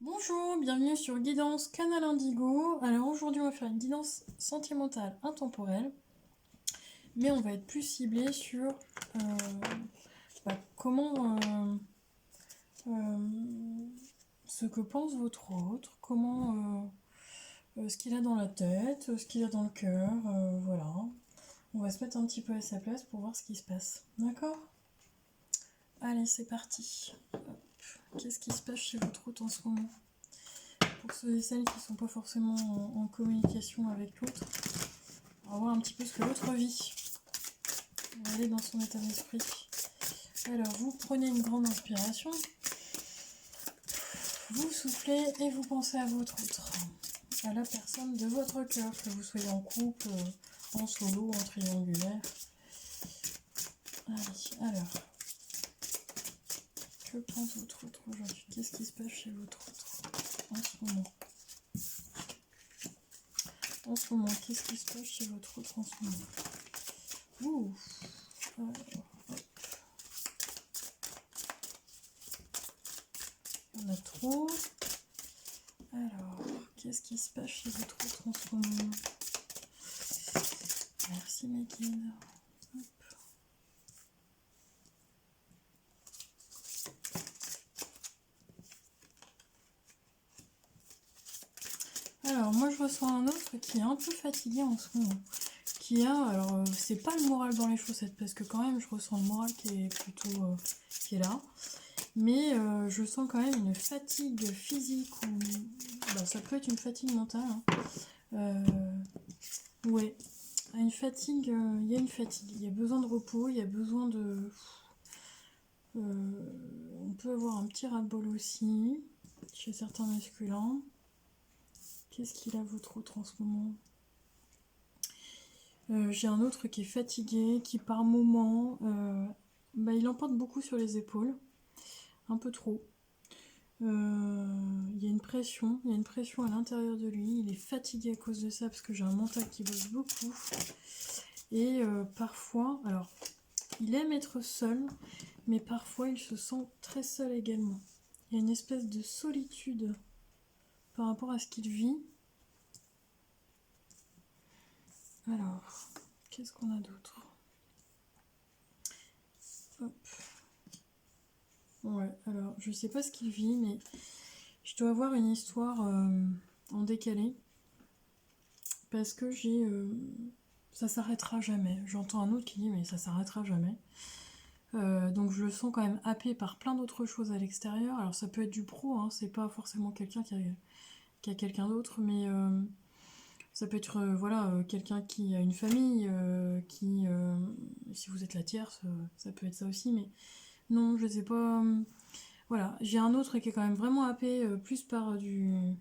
Bonjour, bienvenue sur Guidance Canal Indigo. Alors aujourd'hui on va faire une guidance sentimentale intemporelle, mais on va être plus ciblé sur comment ce que pense votre autre, comment ce qu'il a dans la tête, ce qu'il a dans le cœur, voilà. On va se mettre un petit peu à sa place pour voir ce qui se passe. D'accord? Allez, c'est parti. Hop. Qu'est-ce qui se passe chez votre autre en ce moment? Pour ceux et celles qui ne sont pas forcément en communication avec l'autre, on va voir un petit peu ce que l'autre vit. On va aller dans son état d'esprit. Alors, vous prenez une grande inspiration, vous soufflez et vous pensez à votre autre, à la personne de votre cœur, que vous soyez en couple, en solo, en triangulaire. Allez, alors, que pense votre autre aujourd'hui? Qu'est-ce qui se passe chez votre autre en ce moment? En ce moment, qu'est-ce qui se passe chez votre autre en ce moment? Ouh. Alors, hop. Il y en a trop. Alors, qu'est-ce qui se passe chez votre autre en ce moment? Merci mes guides. Hop. Alors, moi je ressens un autre qui est un peu fatigué en ce moment. Qui a, alors c'est pas le moral dans les chaussettes, parce que quand même je ressens le moral qui est plutôt qui est là. Mais je sens quand même une fatigue physique ou bah, ça peut être une fatigue mentale. Hein. Ouais, une fatigue, il y a une fatigue, il y a besoin de repos, il y a besoin de... on peut avoir un petit ras-le-bol aussi, chez certains masculins. Qu'est-ce qu'il a votre autre en ce moment? J'ai un autre qui est fatigué, qui par moment, bah, il emporte beaucoup sur les épaules, un peu trop. Il y a une pression, à l'intérieur de lui, il est fatigué à cause de ça parce que j'ai un mental qui bosse beaucoup. Et parfois, alors, il aime être seul, mais parfois il se sent très seul également. Il y a une espèce de solitude par rapport à ce qu'il vit. Alors, qu'est-ce qu'on a d'autre? Hop. Ouais, alors, je sais pas ce qu'il vit, mais je dois avoir une histoire en décalé. Parce que j'ai... ça s'arrêtera jamais. J'entends un autre qui dit, mais ça s'arrêtera jamais. Donc je le sens quand même happé par plein d'autres choses à l'extérieur. Alors ça peut être du pro, hein, c'est pas forcément quelqu'un qui a quelqu'un d'autre, mais ça peut être voilà, quelqu'un qui a une famille, si vous êtes la tierce, ça peut être ça aussi, mais non, je sais pas. Voilà, j'ai un autre qui est quand même vraiment happé, plus par du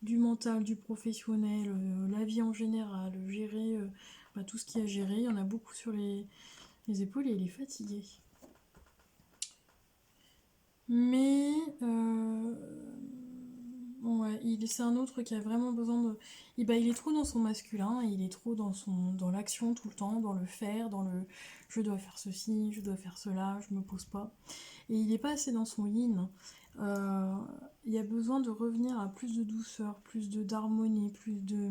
mental, du professionnel, la vie en général, gérer bah, tout ce qu'il y a à gérer. Il y en a beaucoup sur les épaules et il est fatigué. Mais ouais, c'est un autre qui a vraiment besoin de. Il est trop dans son masculin, il est trop dans l'action tout le temps, dans le faire, dans le je dois faire ceci, je dois faire cela, je me pose pas. Et il n'est pas assez dans son yin. Il y a besoin de revenir à plus de douceur, plus d'harmonie, plus de.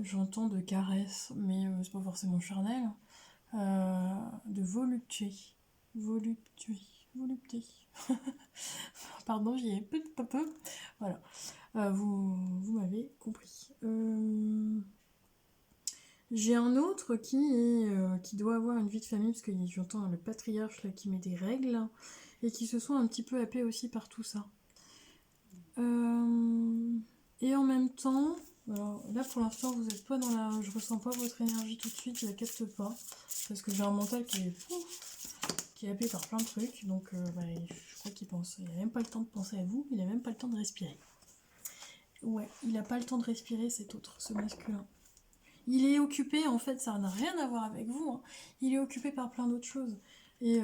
J'entends de caresses, mais c'est pas forcément charnel. De volupté. Volupté. Volupté. Pardon, j'y ai peu. Voilà. Vous m'avez compris. J'ai un autre qui doit avoir une vie de famille, parce que j'entends le patriarche là, qui met des règles, et qui se sent un petit peu happé aussi par tout ça. Et en même temps, alors là pour l'instant vous n'êtes pas dans la... Je ressens pas votre énergie tout de suite, je la capte pas, parce que j'ai un mental qui est happé par plein de trucs, donc bah, je crois qu'il pense. Il a même pas le temps de penser à vous, il a même pas le temps de respirer. Ouais, il a pas le temps de respirer cet autre, ce masculin. Il est occupé, en fait, ça n'a rien à voir avec vous, hein. Il est occupé par plein d'autres choses. Et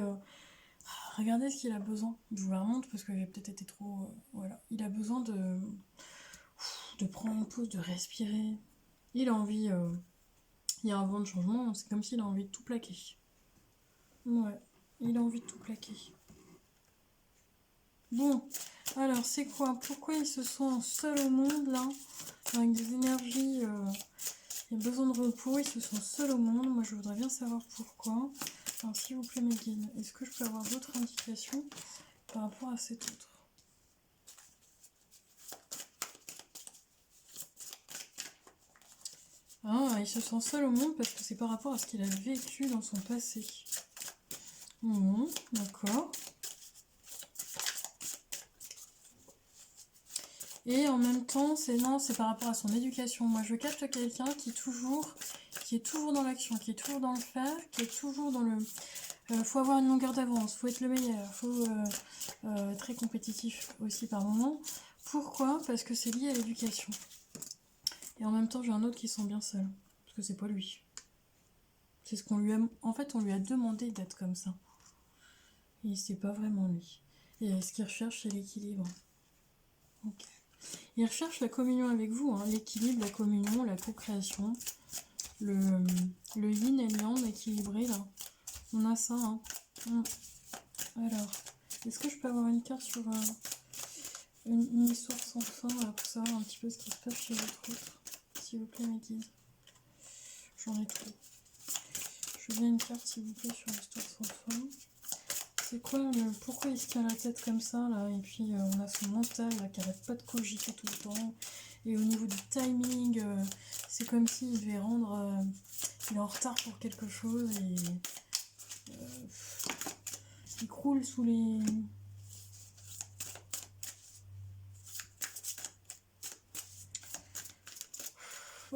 regardez ce qu'il a besoin. Je vous la remonte parce que j'ai peut-être été trop... voilà. Il a besoin de prendre une pause, de respirer. Il a envie... il y a un vent de changement, c'est comme s'il a envie de tout plaquer. Ouais, il a envie de tout plaquer. Bon, alors c'est quoi? Pourquoi ils se sentent seuls au monde là? Avec des énergies, il y a besoin de repos, ils se sentent seuls au monde. Moi je voudrais bien savoir pourquoi. Alors s'il vous plaît mes guides, est-ce que je peux avoir d'autres indications par rapport à cet autre? Ah, il se sent seul au monde parce que c'est par rapport à ce qu'il a vécu dans son passé. D'accord. Et en même temps, c'est par rapport à son éducation. Moi, je capte quelqu'un qui est toujours dans l'action, qui est toujours dans le faire, qui est toujours dans le... faut avoir une longueur d'avance, faut être le meilleur, faut être très compétitif aussi par moment. Pourquoi? Parce que c'est lié à l'éducation. Et en même temps, j'ai un autre qui se sent bien seul. Parce que c'est pas lui. C'est ce qu'on lui a... En fait, on lui a demandé d'être comme ça. Et c'est pas vraiment lui. Et ce qu'il recherche, c'est l'équilibre. Ok. Il recherche la communion avec vous, hein. L'équilibre, la communion, la co-création. Le yin et le yang équilibré, là. On a ça, hein. Alors, est-ce que je peux avoir une carte sur une histoire sans fin, là, pour savoir un petit peu ce qui se passe chez votre autre? S'il vous plaît, mes guides. J'en ai trop. Je veux bien une carte, s'il vous plaît, sur l'histoire sans fin. C'est quoi pourquoi il se tient la tête comme ça là? Et puis on a son mental là qui arrête pas de cogiter tout le temps. Et au niveau du timing, c'est comme s'il devait rendre. Il est en retard pour quelque chose et il croule sous les.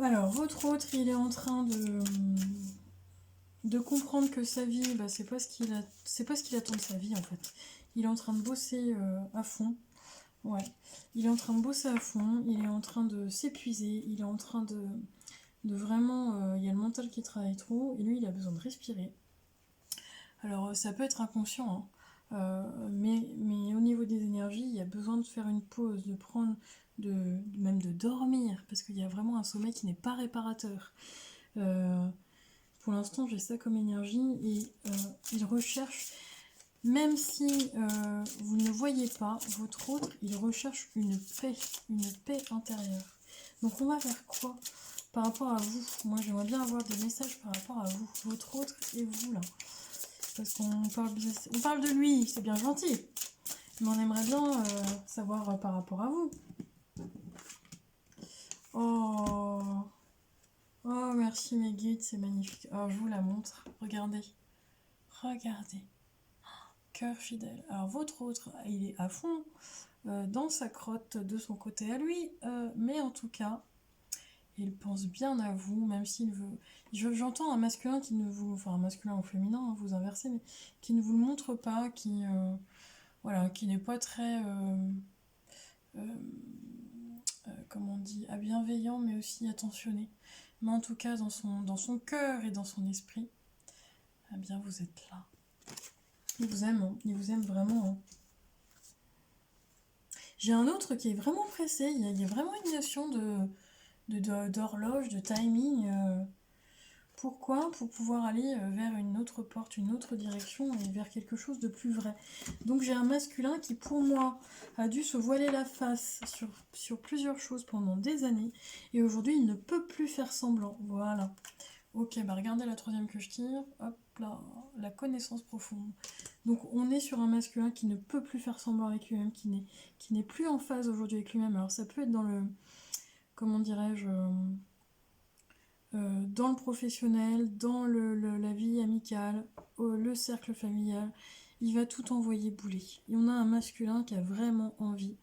Alors votre autre, il est en train de comprendre que sa vie, bah, c'est pas ce qu'il attend de sa vie en fait. Il est en train de bosser à fond. Ouais, il est en train de bosser à fond, il est en train de s'épuiser, il est en train de vraiment... il y a le mental qui travaille trop, et lui, il a besoin de respirer. Alors, ça peut être inconscient, hein, mais au niveau des énergies, il y a besoin de faire une pause, de prendre... même de dormir, parce qu'il y a vraiment un sommeil qui n'est pas réparateur. Pour l'instant, j'ai ça comme énergie, et il recherche... Même si vous ne voyez pas votre autre, il recherche une paix intérieure. Donc on va faire quoi par rapport à vous? Moi j'aimerais bien avoir des messages par rapport à vous, votre autre et vous là. Parce qu'on parle de lui, c'est bien gentil. Mais on aimerait bien savoir par rapport à vous. Oh, oh merci mes guides, c'est magnifique. Oh, je vous la montre, regardez. Regardez. Cœur fidèle. Alors votre autre, il est à fond dans sa crotte de son côté à lui, mais en tout cas, il pense bien à vous, même s'il veut... J'entends un masculin qui ne vous... Enfin, un masculin ou féminin, hein, vous inversez, mais qui ne vous le montre pas, qui... voilà, qui n'est pas très... comment on dit? Bienveillant, mais aussi attentionné. Mais en tout cas, dans son cœur et dans son esprit, eh bien, vous êtes là. Il vous aime, hein. Il vous aime vraiment. Hein. J'ai un autre qui est vraiment pressé. Il y a vraiment une notion d'horloge, de timing. Pourquoi? Pour pouvoir aller vers une autre porte, une autre direction et vers quelque chose de plus vrai. Donc j'ai un masculin qui, pour moi, a dû se voiler la face sur plusieurs choses pendant des années. Et aujourd'hui, il ne peut plus faire semblant. Voilà. Ok, bah regardez la troisième que je tire. Hop là, la connaissance profonde. Donc on est sur un masculin qui ne peut plus faire semblant avec lui-même, qui n'est plus en phase aujourd'hui avec lui-même. Alors ça peut être dans le, comment dirais-je, dans le professionnel, dans la vie amicale, le cercle familial. Il va tout envoyer bouler. Et on a un masculin qui a vraiment envie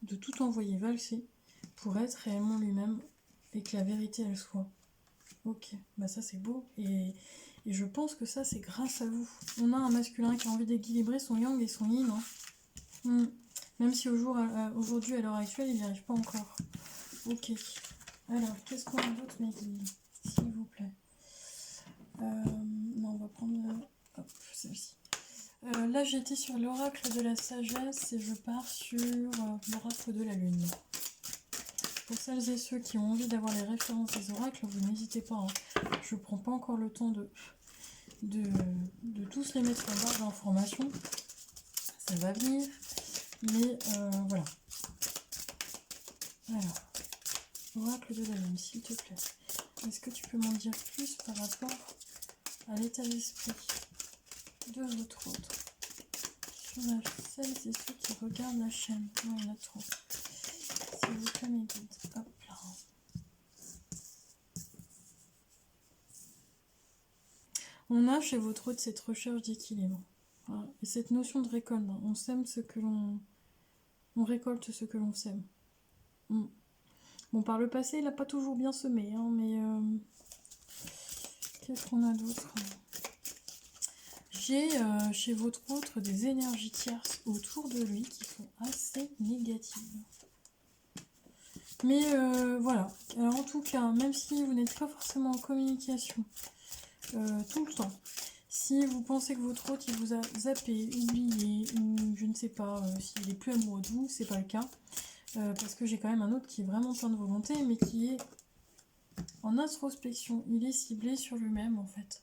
de tout envoyer valser pour être réellement lui-même et que la vérité elle soit. Ok, bah ça c'est beau et je pense que ça c'est grâce à vous. On a un masculin qui a envie d'équilibrer son yang et son yin. Hein. Même si aujourd'hui, à l'heure actuelle, il n'y arrive pas encore. Ok. Alors, qu'est-ce qu'on a d'autre, mes guides? S'il vous plaît. Non, on va prendre celle-ci. Là, j'étais sur l'oracle de la sagesse et je pars sur l'oracle de la lune. Pour celles et ceux qui ont envie d'avoir les références des oracles, vous n'hésitez pas. Hein. Je ne prends pas encore le temps de tous les mettre en barre d'informations. Ça va venir. Mais voilà. Alors, oracle de la lune, s'il te plaît. Est-ce que tu peux m'en dire plus par rapport à l'état d'esprit de votre autre? Sur celles et ceux qui regardent la chaîne. Non, il y en a trop. S'il vous plaît, mes guides. Hop là. On a chez votre autre cette recherche d'équilibre. Voilà. Et cette notion de récolte. On sème ce que l'on... On récolte ce que l'on sème. Bon, par le passé, il n'a pas toujours bien semé, hein, mais... Qu'est-ce qu'on a d'autre? J'ai chez votre autre des énergies tierces autour de lui qui sont assez négatives. Mais voilà. Alors en tout cas, même si vous n'êtes pas forcément en communication tout le temps, si vous pensez que votre autre il vous a zappé, oublié, ou je ne sais pas s'il est plus amoureux de vous, c'est pas le cas. Parce que j'ai quand même un autre qui est vraiment plein de volonté, mais qui est en introspection. Il est ciblé sur lui-même en fait.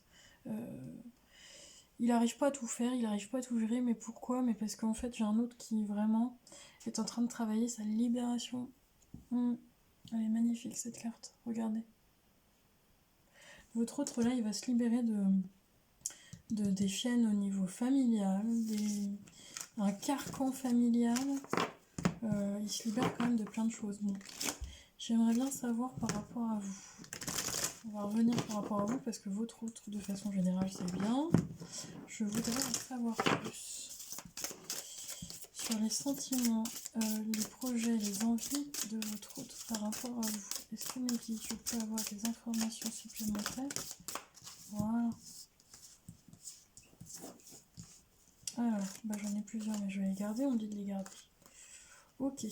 Il n'arrive pas à tout faire, il n'arrive pas à tout gérer, mais pourquoi? Mais parce qu'en fait j'ai un autre qui vraiment est en train de travailler sa libération. Elle est magnifique cette carte, regardez. Votre autre là, il va se libérer des chaînes au niveau familial, un carcan familial. Il se libère quand même de plein de choses. Bon. J'aimerais bien savoir par rapport à vous. On va revenir par rapport à vous parce que votre autre, de façon générale, c'est bien. Je voudrais en savoir plus sur les sentiments, les projets, les envies de votre autre par rapport à vous. Est-ce que mes guides, je peux avoir des informations supplémentaires? Voilà. Alors, bah j'en ai plusieurs, mais je vais les garder. On dit de les garder. Ok.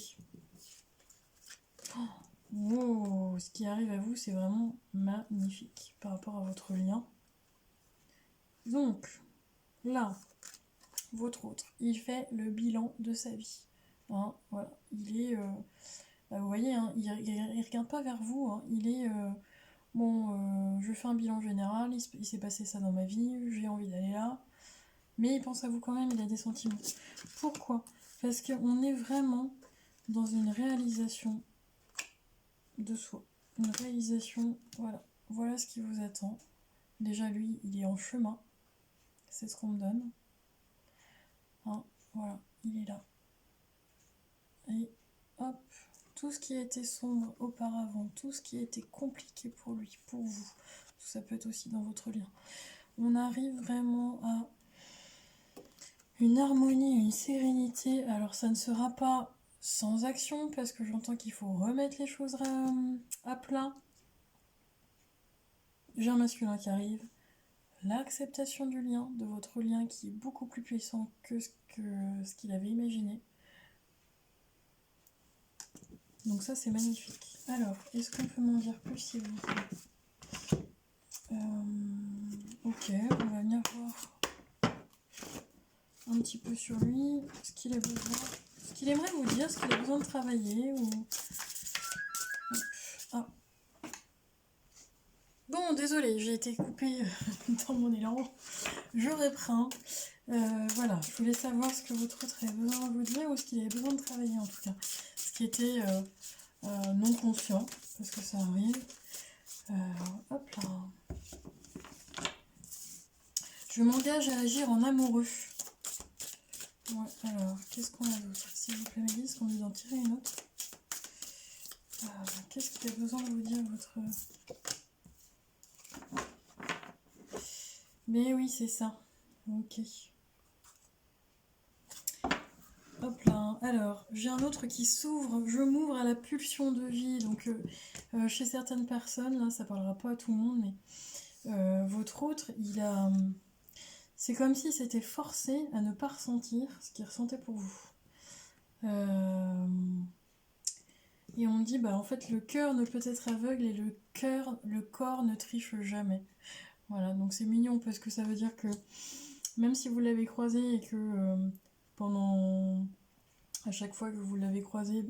Wow, ce qui arrive à vous, c'est vraiment magnifique par rapport à votre lien. Donc, là, votre autre, il fait le bilan de sa vie. Hein, voilà, il est... bah, vous voyez, hein, il regarde pas vers vous. Hein, il est... bon, je fais un bilan général, il s'est passé ça dans ma vie, j'ai envie d'aller là. Mais il pense à vous quand même, il a des sentiments. Pourquoi? Parce qu'on est vraiment dans une réalisation de soi. Une réalisation, voilà. Voilà ce qui vous attend. Déjà, lui, il est en chemin. C'est ce qu'on me donne. Hein, voilà, il est là. Et hop, tout ce qui a été sombre auparavant, tout ce qui a été compliqué pour lui, pour vous, ça peut être aussi dans votre lien. On arrive vraiment à une harmonie, une sérénité. Alors ça ne sera pas sans action parce que j'entends qu'il faut remettre les choses à plat. J'ai un masculin qui arrive. L'acceptation du lien, de votre lien qui est beaucoup plus puissant que ce qu'il avait imaginé. Donc ça c'est magnifique. Alors, est-ce qu'on peut m'en dire plus s'il vous plaît? Ok, on va venir voir un petit peu sur lui, ce qu'il a besoin, ce qu'il aimerait vous dire, ce qu'il a besoin de travailler ou... Ah. Bon, désolé, j'ai été coupée dans mon élan. Je reprends. Voilà, je voulais savoir ce que votre autre avait besoin de vous dire ou ce qu'il avait besoin de travailler en tout cas. Ce qui était non conscient, parce que ça arrive. Hop là. Je m'engage à agir en amoureux. Ouais, alors, qu'est-ce qu'on a d'autre? S'il vous plaît, Mélisse, on veut en tirer une autre. Qu'est-ce qu'il a besoin de vous dire, votre... Mais oui, c'est ça. Ok. Hop là. Alors, j'ai un autre qui s'ouvre. Je m'ouvre à la pulsion de vie. Donc, chez certaines personnes, là, ça parlera pas à tout le monde, mais votre autre, il a... C'est comme si c'était forcé à ne pas ressentir ce qu'il ressentait pour vous. Et on me dit, bah en fait, le cœur ne peut être aveugle et le corps ne triche jamais. Voilà, donc c'est mignon parce que ça veut dire que même si vous l'avez croisé et que à chaque fois que vous l'avez croisé,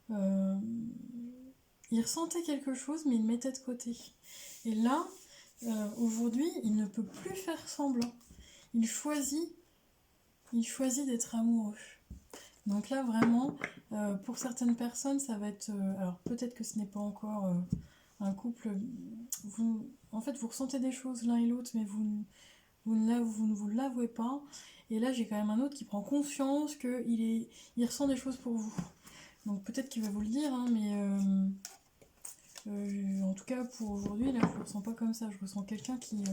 il ressentait quelque chose mais il le mettait de côté. Et là, aujourd'hui, il ne peut plus faire semblant. Il choisit d'être amoureux. Donc là, vraiment, pour certaines personnes, ça va être... alors peut-être que ce n'est pas encore un couple... en fait, vous ressentez des choses l'un et l'autre, mais vous ne vous l'avouez pas. Et là, j'ai quand même un autre qui prend conscience qu'il il ressent des choses pour vous. Donc peut-être qu'il va vous le dire, hein, mais en tout cas pour aujourd'hui, là, je ne le ressens pas comme ça. Je ressens quelqu'un qui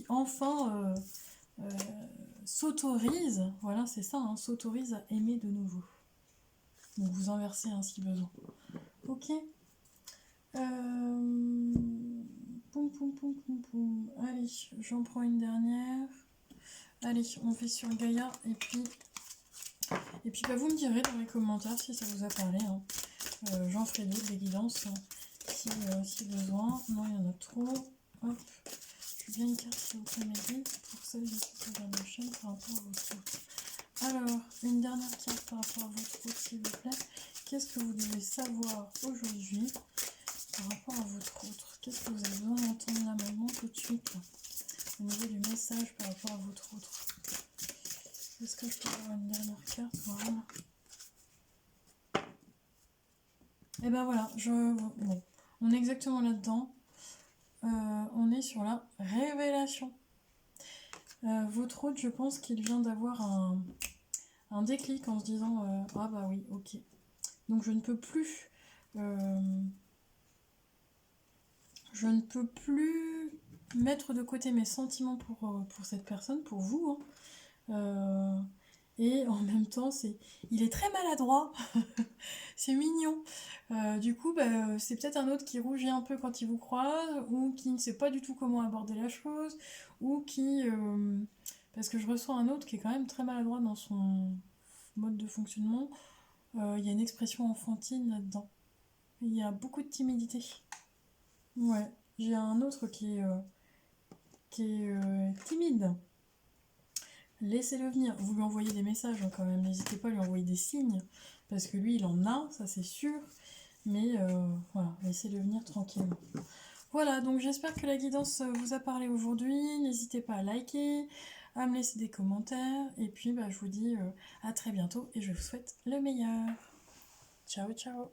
enfin s'autorise, voilà, c'est ça, hein, s'autorise à aimer de nouveau. Donc vous inversez hein, si besoin. Ok. Poum, poum, poum, poum, poum. Allez, j'en prends une dernière. Allez, on fait sur Gaïa et puis bah, vous me direz dans les commentaires si ça vous a parlé. Hein. J'en ferai d'autres des guidances hein, si besoin. Non, il y en a trop. Hop. Je veux bien une carte s'il vous plaît, mes guides, pour celles et ceux qui regardent la chaîne par rapport à votre route. Alors, une dernière carte par rapport à votre route, s'il vous plaît. Qu'est-ce que vous devez savoir aujourd'hui par rapport à votre autre? Qu'est-ce que vous avez besoin d'entendre là maintenant tout de suite là, au niveau du message par rapport à votre autre? Est-ce que je peux avoir une dernière carte? Voilà. Et ben voilà, bon, on est exactement là-dedans. On est sur la révélation. Votre autre, je pense qu'il vient d'avoir un déclic en se disant ah bah oui, ok. Donc je ne peux plus mettre de côté mes sentiments pour cette personne, pour vous. Hein. Et en même temps, il est très maladroit. C'est mignon. Du coup, bah, c'est peut-être un autre qui rougit un peu quand il vous croise, ou qui ne sait pas du tout comment aborder la chose, ou qui... parce que je reçois un autre qui est quand même très maladroit dans son mode de fonctionnement. Il y a une expression enfantine là-dedans. Il y a beaucoup de timidité. Ouais, j'ai un autre qui est timide. Laissez-le venir. Vous lui envoyez des messages hein, quand même. N'hésitez pas à lui envoyer des signes. Parce que lui, il en a, ça c'est sûr. Mais voilà, laissez-le venir tranquillement. Voilà, donc j'espère que la guidance vous a parlé aujourd'hui. N'hésitez pas à liker, à me laisser des commentaires. Et puis, bah, je vous dis à très bientôt et je vous souhaite le meilleur. Ciao, ciao.